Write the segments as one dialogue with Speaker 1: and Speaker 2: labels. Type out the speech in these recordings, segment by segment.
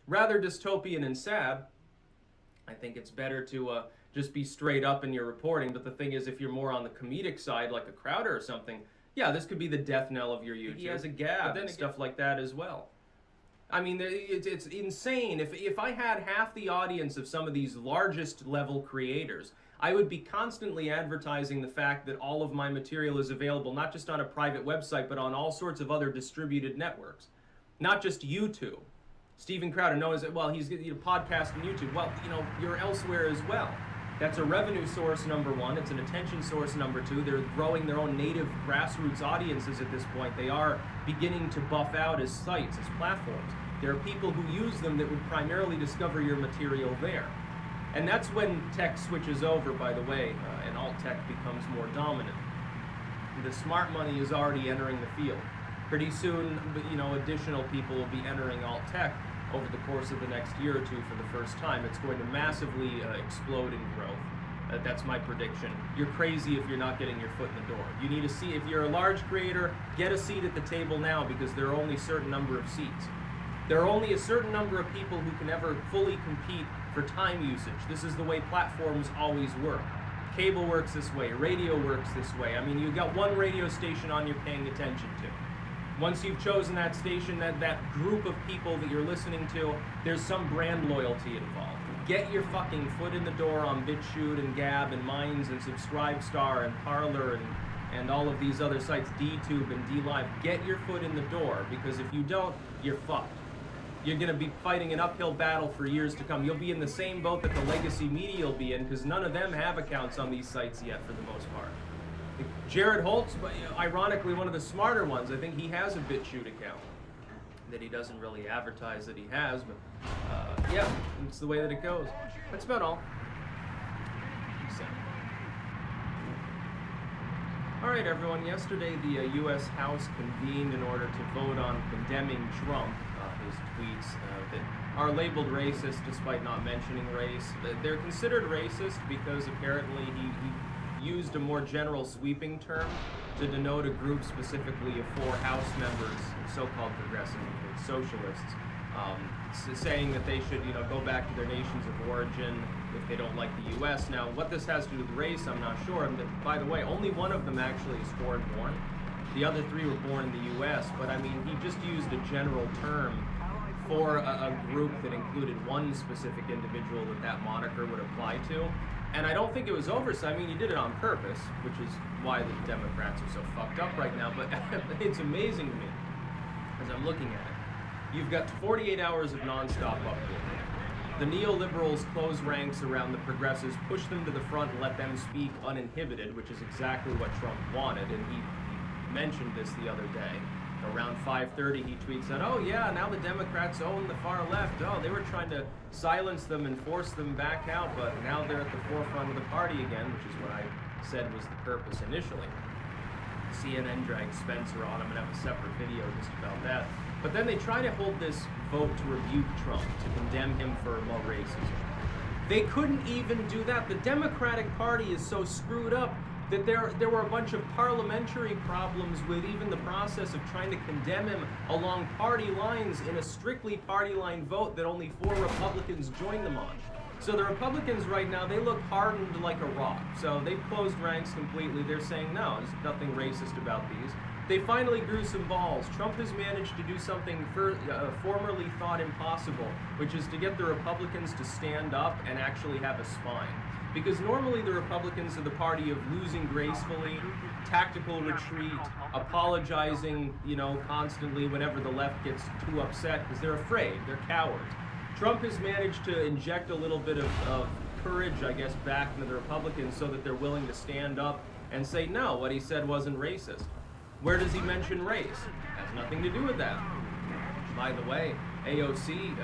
Speaker 1: rather dystopian and sad. I think it's better to just be straight up in your reporting. But the thing is, if you're more on the comedic side, like a Crowder or something, yeah, this could be the death knell of your YouTube. He has a gab and stuff like that as well. I mean, it's insane. If I had half the audience of some of these largest level creators, I would be constantly advertising the fact that all of my material is available not just on a private website, but on all sorts of other distributed networks. Not just YouTube. Steven Crowder knows that, well, he's a podcast on YouTube. Well, you're elsewhere as well. That's a revenue source, number one. It's an attention source, number two. They're growing their own native grassroots audiences at this point. They are beginning to buff out as sites, as platforms. There are people who use them that would primarily discover your material there. And that's when tech switches over, by the way, and alt tech becomes more dominant. The smart money is already entering the field. Pretty soon, additional people will be entering alt tech over the course of the next year or two for the first time. It's going to massively explode in growth. That's my prediction. You're crazy if you're not getting your foot in the door. You need a seat. If you're a large creator, get a seat at the table now, because there are only a certain number of seats. There are only a certain number of people who can ever fully compete for time usage. This is the way platforms always work. Cable works this way, radio works this way. I mean, you've got one radio station on you're paying attention to. Once you've chosen that station, that group of people that you're listening to, there's some brand loyalty involved. Get your fucking foot in the door on BitChute and Gab and Minds and Subscribestar and Parler and all of these other sites, DTube and DLive. Get your foot in the door, because if you don't, you're fucked. You're going to be fighting an uphill battle for years to come. You'll be in the same boat that the legacy media will be in, because none of them have accounts on these sites yet for the most part. Jared Holtz, ironically one of the smarter ones, I think he has a BitChute account that he doesn't really advertise that he has, but yeah, it's the way that it goes. That's about all. All right, everyone. Yesterday, the U.S. House convened in order to vote on condemning Trump, his tweets that are labeled racist despite not mentioning race. They're considered racist because apparently he used a more general sweeping term to denote a group specifically of 4 House members, so-called progressives, socialists, saying that they should, go back to their nations of origin if they don't like the U.S. Now, what this has to do with race, I'm not sure. And by the way, only one of them actually is foreign-born. The other 3 were born in the U.S., but I mean, he just used a general term for a group that included one specific individual that moniker would apply to. And I don't think it was oversight. I mean, he did it on purpose, which is why the Democrats are so fucked up right now. But it's amazing to me, as I'm looking at it. You've got 48 hours of nonstop upheaval. The neoliberals close ranks around the progressives, push them to the front, and let them speak uninhibited, which is exactly what Trump wanted. And he mentioned this the other day. Around 5:30, he tweets out, "Oh yeah, now the Democrats own the far left. Oh, they were trying to silence them and force them back out, but now they're at the forefront of the party again," which is what I said was the purpose initially. CNN dragged Spencer on. I'm going to have a separate video just about that. But then they try to hold this vote to rebuke Trump, to condemn him for more racism. They couldn't even do that. The Democratic Party is so screwed up that there were a bunch of parliamentary problems with even the process of trying to condemn him along party lines in a strictly party line vote that only 4 Republicans joined them on. So the Republicans right now, they look hardened like a rock. So they've closed ranks completely. They're saying, no, there's nothing racist about these. They finally grew some balls. Trump has managed to do something formerly thought impossible, which is to get the Republicans to stand up and actually have a spine. Because normally the Republicans are the party of losing gracefully, tactical retreat, apologizing, constantly whenever the left gets too upset because they're afraid, they're cowards. Trump has managed to inject a little bit of courage, I guess, back into the Republicans so that they're willing to stand up and say, no, what he said wasn't racist. Where does he mention race? Has nothing to do with that. By the way, AOC,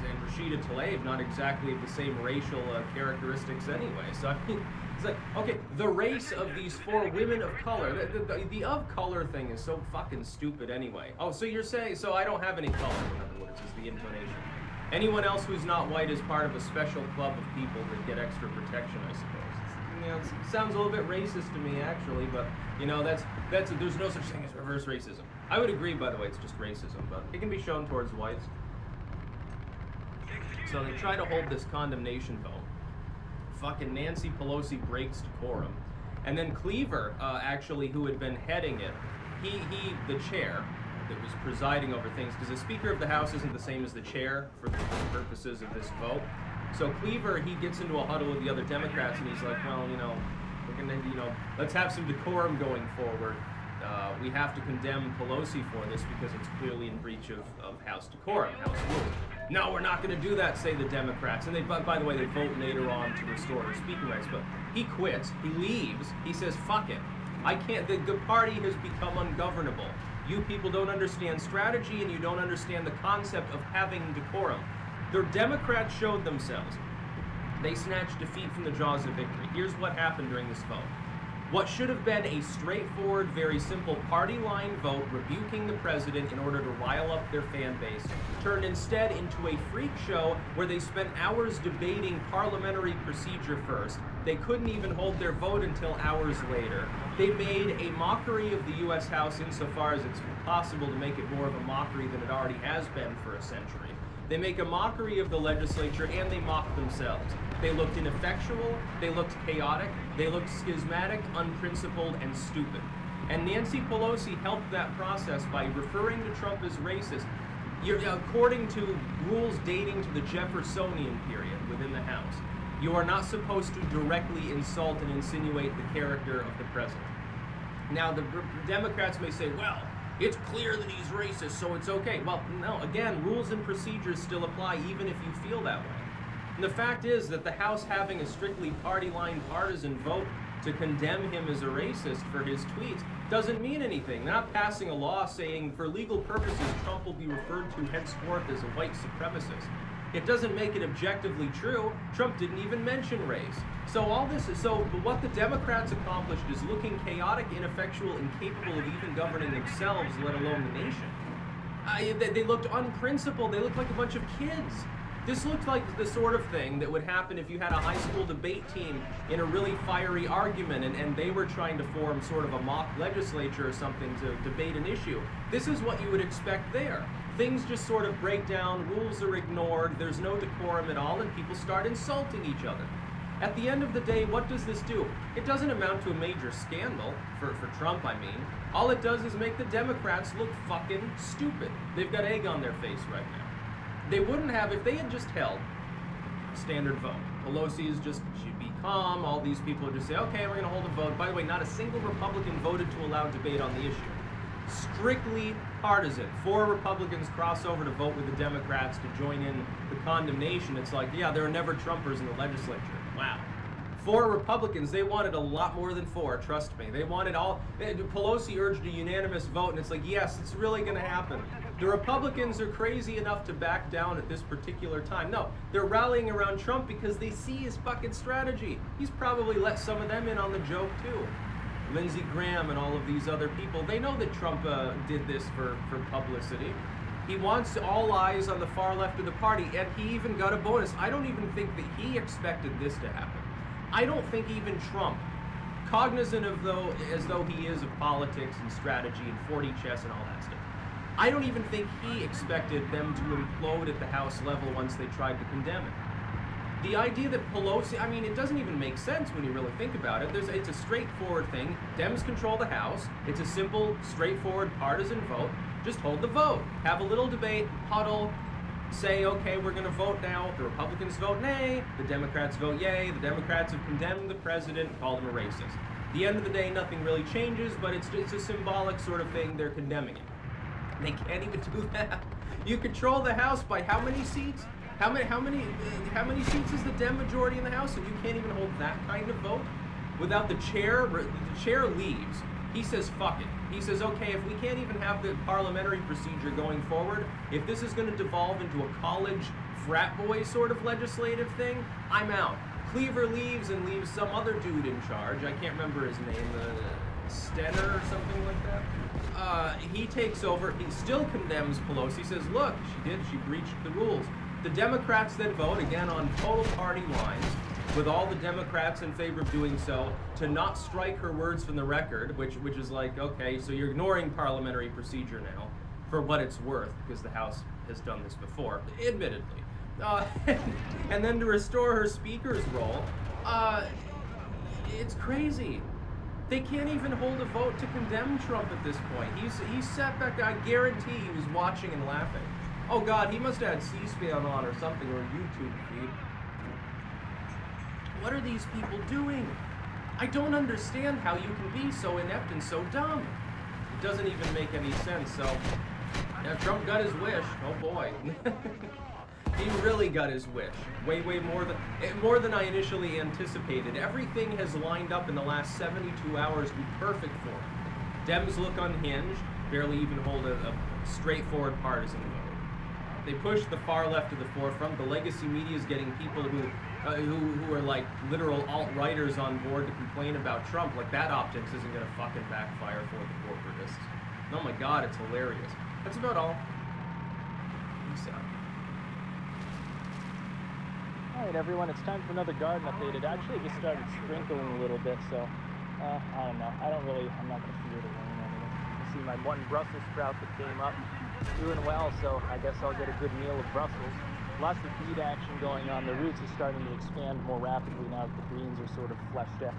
Speaker 1: and Rashida Tlaib, not exactly the same racial characteristics anyway. So I mean, it's like, okay, the race of these 4 women of color, the of color thing is so fucking stupid anyway. Oh, so you're saying, so I don't have any color, in other words, is the intonation. Anyone else who's not white is part of a special club of people that get extra protection, I suppose. It sounds a little bit racist to me, actually, but, there's no such thing as reverse racism. I would agree, by the way, it's just racism, but it can be shown towards whites. So they try to hold this condemnation vote. Fucking Nancy Pelosi breaks decorum. And then Cleaver, actually, who had been heading it, the chair that was presiding over things, because the Speaker of the House isn't the same as the chair for the purposes of this vote. So Cleaver, he gets into a huddle with the other Democrats, and he's like, well, we're gonna, let's have some decorum going forward. We have to condemn Pelosi for this because it's clearly in breach of House decorum, House rules. No, we're not going to do that, say the Democrats. And by the way, they vote later on to restore her speaking rights. But he quits. He leaves. He says, fuck it. I can't. The party has become ungovernable. You people don't understand strategy, and you don't understand the concept of having decorum. The Democrats showed themselves. They snatched defeat from the jaws of victory. Here's what happened during this vote. What should have been a straightforward, very simple party line vote rebuking the president in order to rile up their fan base turned instead into a freak show where they spent hours debating parliamentary procedure first. They couldn't even hold their vote until hours later. They made a mockery of the U.S. House insofar as it's possible to make it more of a mockery than it already has been for a century. They make a mockery of the legislature, and they mock themselves. They looked ineffectual, they looked chaotic, they looked schismatic, unprincipled, and stupid. And Nancy Pelosi helped that process by referring to Trump as racist, according to rules dating to the Jeffersonian period within the House. You are not supposed to directly insult and insinuate the character of the president. Now, the Democrats may say, well, it's clear that he's racist, so it's okay. Well, no, again, rules and procedures still apply even if you feel that way. And the fact is that the House having a strictly party-line partisan vote to condemn him as a racist for his tweets doesn't mean anything. They're not passing a law saying for legal purposes Trump will be referred to henceforth as a white supremacist. It doesn't make it objectively true. Trump didn't even mention race. So what the Democrats accomplished is looking chaotic, ineffectual, incapable of even governing themselves, let alone the nation. They looked unprincipled. They looked like a bunch of kids. This looked like the sort of thing that would happen if you had a high school debate team in a really fiery argument and they were trying to form sort of a mock legislature or something to debate an issue. This is what you would expect there. Things just sort of break down, rules are ignored, there's no decorum at all, and people start insulting each other. At the end of the day, what does this do? It doesn't amount to a major scandal, for Trump, I mean. All it does is make the Democrats look fucking stupid. They've got egg on their face right now. They wouldn't have, if they had just held a standard vote. Pelosi she'd be calm, all these people would just say, okay, we're gonna hold a vote. By the way, not a single Republican voted to allow debate on the issue. Strictly partisan. 4 Republicans cross over to vote with the Democrats to join in the condemnation. It's like, yeah, there are never Trumpers in the legislature. Wow. 4 Republicans, they wanted a lot more than 4, trust me. They wanted Pelosi urged a unanimous vote, and it's like, yes, it's really going to happen. The Republicans are crazy enough to back down at this particular time. No, they're rallying around Trump because they see his fucking strategy. He's probably let some of them in on the joke, too. Lindsey Graham and all of these other people, they know that Trump did this for publicity. He wants all eyes on the far left of the party, and he even got a bonus. I don't even think that he expected this to happen. I don't think even Trump, cognizant of as though he is of politics and strategy and 40 chess and all that stuff, I don't even think he expected them to implode at the House level once they tried to condemn it. The idea that Pelosi, I mean, it doesn't even make sense when you really think about it. It's a straightforward thing. Dems control the House. It's a simple, straightforward, partisan vote. Just hold the vote. Have a little debate, huddle, say, okay, we're going to vote now. The Republicans vote nay. The Democrats vote yay. The Democrats have condemned the president and called him a racist. At the end of the day, nothing really changes, but it's a symbolic sort of thing. They're condemning it. They can't even do that. You control the House by how many seats? How many seats is the Dem majority in the House, and you can't even hold that kind of vote? Without the chair leaves. He says, fuck it. He says, okay, if we can't even have the parliamentary procedure going forward, if this is going to devolve into a college frat boy sort of legislative thing, I'm out. Cleaver leaves and leaves some other dude in charge. I can't remember his name, Stenner or something like that. He takes over. He still condemns Pelosi. He says, look, she breached the rules. The Democrats then vote, again on total party lines, with all the Democrats in favor of doing so, to not strike her words from the record, which is like, okay, so you're ignoring parliamentary procedure now, for what it's worth, because the House has done this before, admittedly. and then to restore her speaker's role. It's crazy. They can't even hold a vote to condemn Trump at this point. He's sat back. I guarantee he was watching and laughing. Oh God, he must have had C-SPAN on or something, or a YouTube feed. What are these people doing? I don't understand how you can be so inept and so dumb. It doesn't even make any sense. So, yeah, Trump got his wish. Oh boy. He really got his wish. Way more than I initially anticipated. Everything has lined up in the last 72 hours to be perfect for him. Dems look unhinged, barely even hold a straightforward partisan vote. They push the far left to the forefront. The legacy media is getting people who are like literal alt-righters on board to complain about Trump. Like that optics isn't gonna fucking backfire for the corporatists. Oh my God, it's hilarious. That's about all. Peace out.
Speaker 2: Alright everyone, it's time for another garden update. It actually just started sprinkling a little bit, so I don't know. I'm not going to fear the rain or anything. You see my one Brussels sprout that came up, doing well, so I guess I'll get a good meal of Brussels. Lots of beet action going on. The roots are starting to expand more rapidly now that the greens are sort of fleshed out.